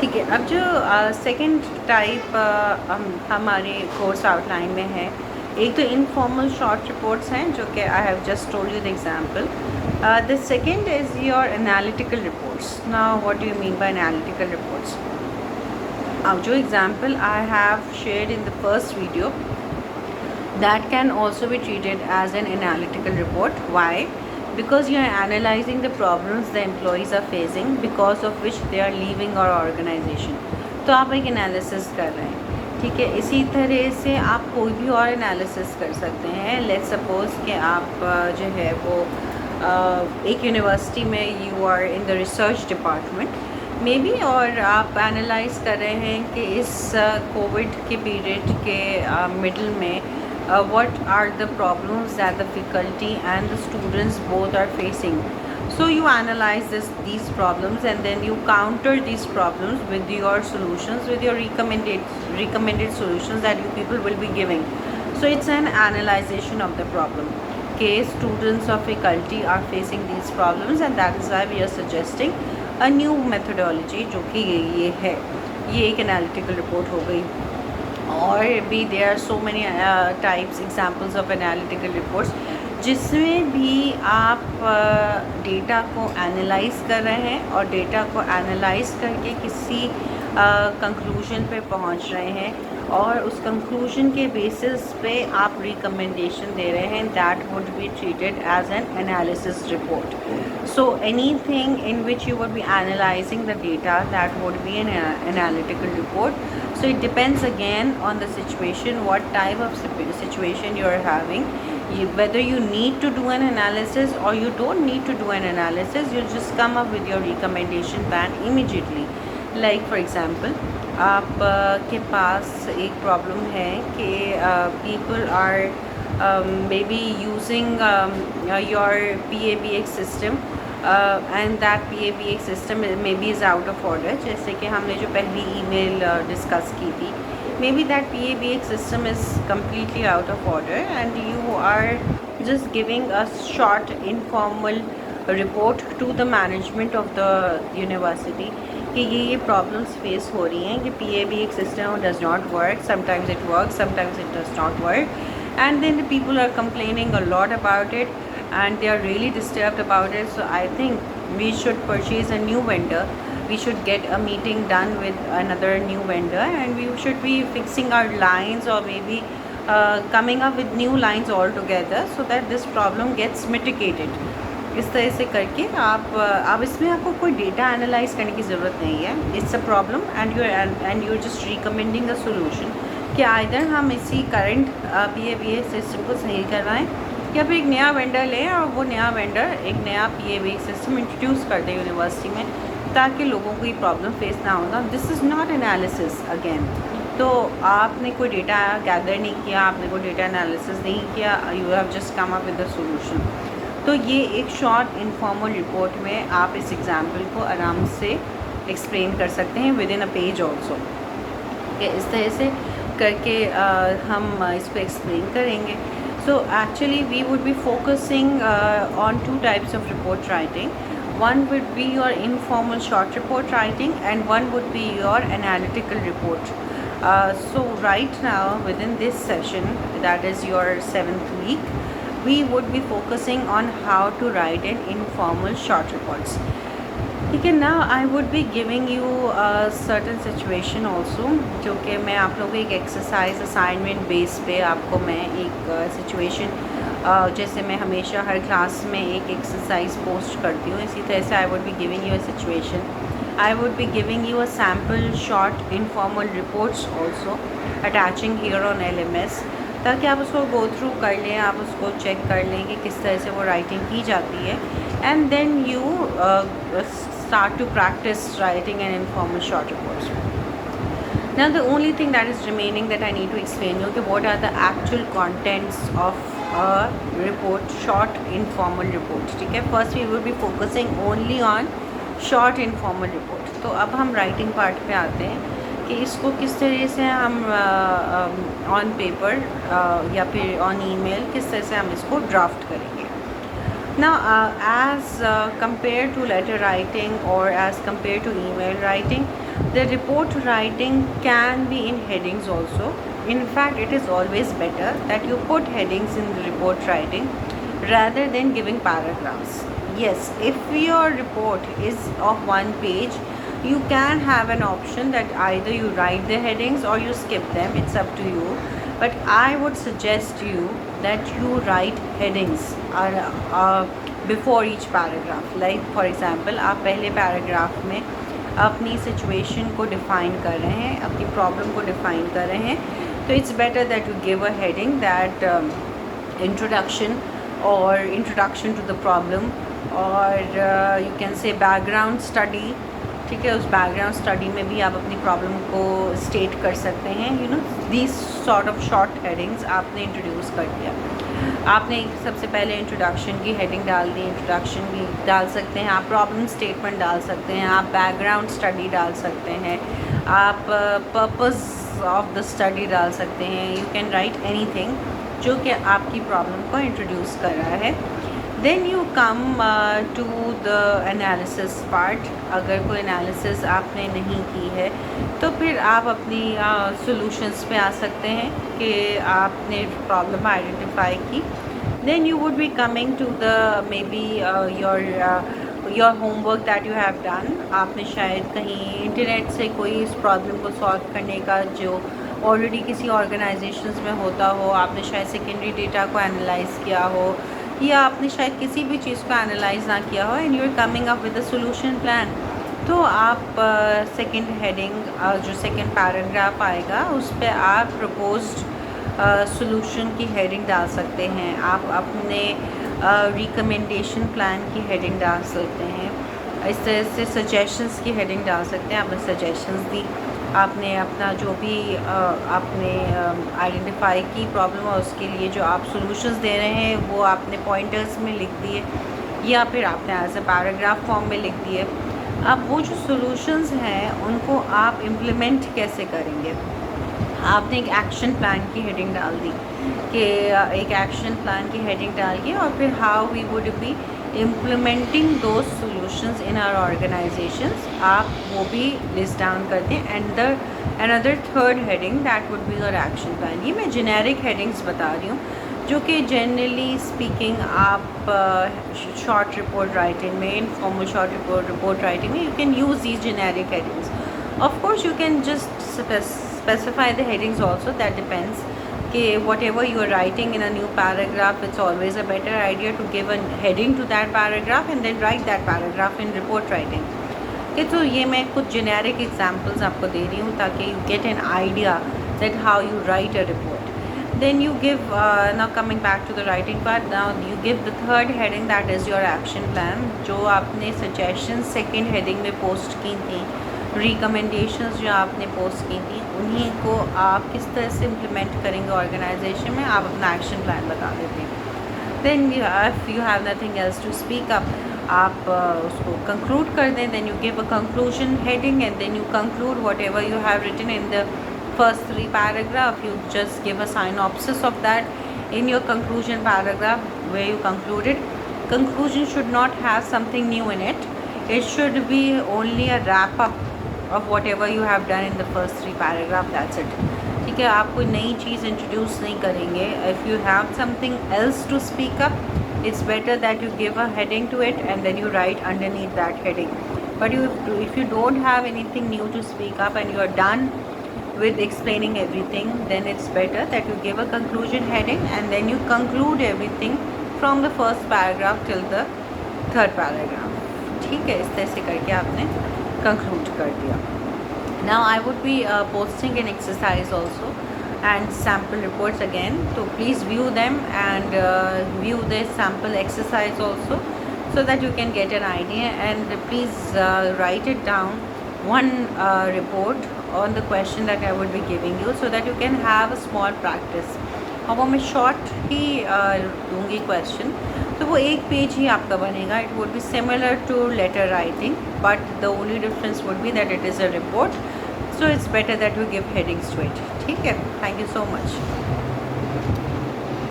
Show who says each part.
Speaker 1: ठीक है। अब जो सेकंड टाइप हमारे कोर्स आउटलाइन में है, एक तो इनफॉर्मल शॉर्ट रिपोर्ट्स हैं जो कि I have just told you the example. The second is your analytical reports. Now what do you mean by analytical reports? अब जो example I have shared in the first video, that can also be treated as an analytical report. Why? Because you are analyzing the problems the employees are facing because of which they are leaving our organization. तो आप एक analysis कर रहे हैं, ठीक है। इसी तरह से आप कोई भी और एनालिसिस कर सकते हैं। लेट्स सपोज कि आप जो है वो एक यूनिवर्सिटी में you are in the research department maybe, और आप एनालाइज कर रहे हैं कि इस कोविड के पीरियड के मिडल में what are the problems that the faculty and the students both are facing. So you analyze these problems and then you counter these problems with your solutions, with your recommended solutions that you people will be giving. So it's an analyzation of the problem. Okay, students or faculty are facing these problems and that is why we are suggesting a new methodology, जो कि ये है, ये एक analytical report हो गई। और भी there are so many types examples of analytical reports, जिसमें भी आप डेटा को एनालाइज कर रहे हैं और डेटा को एनालाइज करके किसी कंक्लूजन पे पहुंच रहे हैं और उस कंक्लूजन के बेसिस पे आप रिकमेंडेशन दे रहे हैं। That would be treated as an analysis report. So anything in which you would be analysing the data, that would be an analytical report. So it depends again on the situation, what type of situation you are having, whether you need to do an analysis or you don't need to do an analysis. You just come up with your recommendation plan immediately. Like for example, आप के पास एक problem है कि people are maybe using your PABX system and that PABX system maybe is out of order. जैसे कि हमने जो पहली email discuss की थी, maybe that PABX system is completely out of order and you are just giving a short informal report to the management of the university कि ये problems face हो रही हैं कि PABX system does not work, sometimes it works, sometimes it does not work, and then the people are complaining a lot about it and they are really disturbed about it. So I think we should purchase a new vendor. We should get a meeting done with another new vendor and we should be fixing our lines or maybe coming up with new lines altogether so that this problem gets mitigated. इस तरह से करके आप इसमें आपको कोई data analyse करने की ज़रूरत नहीं है। It's a problem and you just recommending a solution कि आइदर हम इसी करंट PABX सिस्टम को सही करवाएं या फिर एक नया वेंडर लें और वो नया वेंडर एक नया PABX सिस्टम इंट्रोड्यूस कर दे यूनिवर्सिटी में ताकि लोगों को ये प्रॉब्लम फेस ना होगा। This is not analysis again. तो आपने कोई डेटा गैदर नहीं किया, आपने कोई डेटा एनालिसिस नहीं किया, you have just come up with the solution. तो ये एक शॉर्ट इनफॉर्मल रिपोर्ट में आप इस एग्जाम्पल को आराम से एक्सप्लेन कर सकते हैं with in a page also. इस तरह से करके हम इसको एक्सप्लेन करेंगे। So actually we would be focusing on two types of report writing. One would be your informal short report writing and one would be your analytical report. So right now within this session, that is your 7th week, we would be focusing on how to write an informal short reports. ठीक है ना। I would be giving you certain situation also, जो कि मैं आप लोगों को एक एक्सरसाइज असाइनमेंट बेस पे आपको मैं एक सिचुएशन जैसे मैं हमेशा हर क्लास में एक एक्सरसाइज पोस्ट करती हूँ, इसी तरह से I would be giving you a situation. I would be giving you a sample short informal reports also attaching here on LMS, ताकि आप उसको गो थ्रू कर लें, आप उसको चेक कर लें कि किस तरह से वो राइटिंग की जाती है, and then you start to practice writing an informal short reports. Now the only thing that is remaining that I need to explain you कि what are the actual contents of a report, short informal report. ठीक है, first we will be focusing only on short informal report. तो अब हम writing part पे आते हैं कि इसको किस तरह से हम on paper या फिर on email किस तरह से हम इसको draft करेंगे. Now as compared to letter writing or as compared to email writing, The report writing can be in headings also. In fact, it is always better that you put headings in the report writing rather than giving paragraphs. Yes, if your report is of one page, you can have an option that either you write the headings or you skip them. It's up to you. But I would suggest you that you write headings before each paragraph. Like for example, आप पहले paragraph में अपनी situation को define कर रहे हैं, अपनी problem को डिफ़ाइन कर रहे हैं, तो it's better that you give a heading that introduction और इंट्रोडक्शन टू द प्रॉब्लम, और you can say background study. ठीक है, उस बैकग्राउंड स्टडी में भी आप अपनी प्रॉब्लम को स्टेट कर सकते हैं. You know, these sort of short headings आपने इंट्रोड्यूस कर दिया. आपने सबसे पहले इंट्रोडक्शन की हेडिंग डाल दी, इंट्रोडक्शन भी डाल सकते हैं आप, प्रॉब्लम स्टेटमेंट डाल सकते हैं आप, बैकग्राउंड स्टडी डाल सकते हैं आप, पर्पस ऑफ द स्टडी डाल सकते हैं. यू कैन राइट एनीथिंग जो कि आपकी प्रॉब्लम को इंट्रोड्यूस कर रहा है. Then you come to the analysis part. अगर कोई एनालिसिस आपने नहीं की है तो फिर आप अपनी सॉल्यूशंस पे आ सकते हैं कि आपने प्रॉब्लम आइडेंटिफाई की. Then you would be coming to the maybe your homework that you have done. आपने शायद कहीं इंटरनेट से कोई इस प्रॉब्लम को सॉल्व करने का जो ऑलरेडी किसी ऑर्गेनाइजेशंस में होता हो, आपने शायद सेकेंडरी डेटा को एनालाइज किया हो, या आपने शायद किसी भी चीज़ को एनालाइज ना किया हो, and you are coming up with a solution plan. तो आप सेकंड हेडिंग जो सेकंड पैराग्राफ आएगा उस पर आप प्रपोज्ड सोल्यूशन की हेडिंग डाल सकते हैं. आप अपने रिकमेंडेशन प्लान की हेडिंग डाल सकते हैं. इस तरह से सजेशंस की हेडिंग डाल सकते हैं. आपने सजेशंस दी, आपने अपना जो भी आपने आइडेंटिफाई की प्रॉब्लम और उसके लिए जो आप सॉल्यूशंस दे रहे हैं वो आपने पॉइंटर्स में लिख दिए, या फिर आपने एज अ पैराग्राफ फॉर्म में लिख दिए. अब वो जो सॉल्यूशंस हैं उनको आप इम्प्लीमेंट कैसे करेंगे. आपने एक एक्शन प्लान की हेडिंग डाल दी कि एक एक्शन प्लान की हेडिंग डालिए, और फिर how we would be implementing those solutions in our organisations. आप वो भी लिस्ट डाउन कर दें. And the another third heading that would be your action plan. ये मैं जेनेरिक हेडिंग्स बता रही हूँ जो कि जनरली स्पीकिंग आप शॉर्ट रिपोर्ट राइटिंग में, इनफॉर्मल शॉर्ट रिपोर्ट राइटिंग में you can use these generic headings. Of course you can just specify the headings also, that depends कि whatever you are writing in a new paragraph, it's always a better idea to give a heading to that paragraph and then write that paragraph in report writing. कि तो ये मैं कुछ generic examples आपको दे रही हूँ ताकि you get an idea that how you write a report. Then you give now coming back to the writing part, now you give the third heading, that is your action plan. जो आपने suggestions second heading में post की थी, recommendations जो आपने post की थी, उन्हीं को आप किस तरह से इम्प्लीमेंट करेंगे ऑर्गेनाइजेशन में, आप अपना एक्शन प्लान बता देते हैं. Then if you have nothing else to speak up, आप उसको कंक्लूड कर दें. Then you give a conclusion heading and then you conclude whatever you have written in the first 3 paragraph. You just give a synopsis of that in your conclusion paragraph where you concluded. Conclusion should not have something new in it. It should be only a wrap up of whatever you have done in the first 3 paragraph. That's it. ठीक है, आप कोई नई चीज़ introduce नहीं करेंगे. If you have something else to speak up, it's better that you give a heading to it and then you write underneath that heading. But if you don't have anything new to speak up and you are done with explaining everything, then it's better that you give a conclusion heading and then you conclude everything from the first paragraph till the 3rd paragraph. ठीक है, इस तरह से करके आपने conclude कर दिया. Now I would be posting an exercise also and sample reports again, so please view them and view the sample exercise also so that you can get an idea, and please write it down one report on the question that I would be giving you so that you can have a small practice. और वो मैं short ही दूँगी question, तो वो 1 page ही आपका बनेगा. It would be similar to letter writing, but the only difference would be that it is a report, so it's better that you give headings to it. ठीक है, थैंक यू सो मच.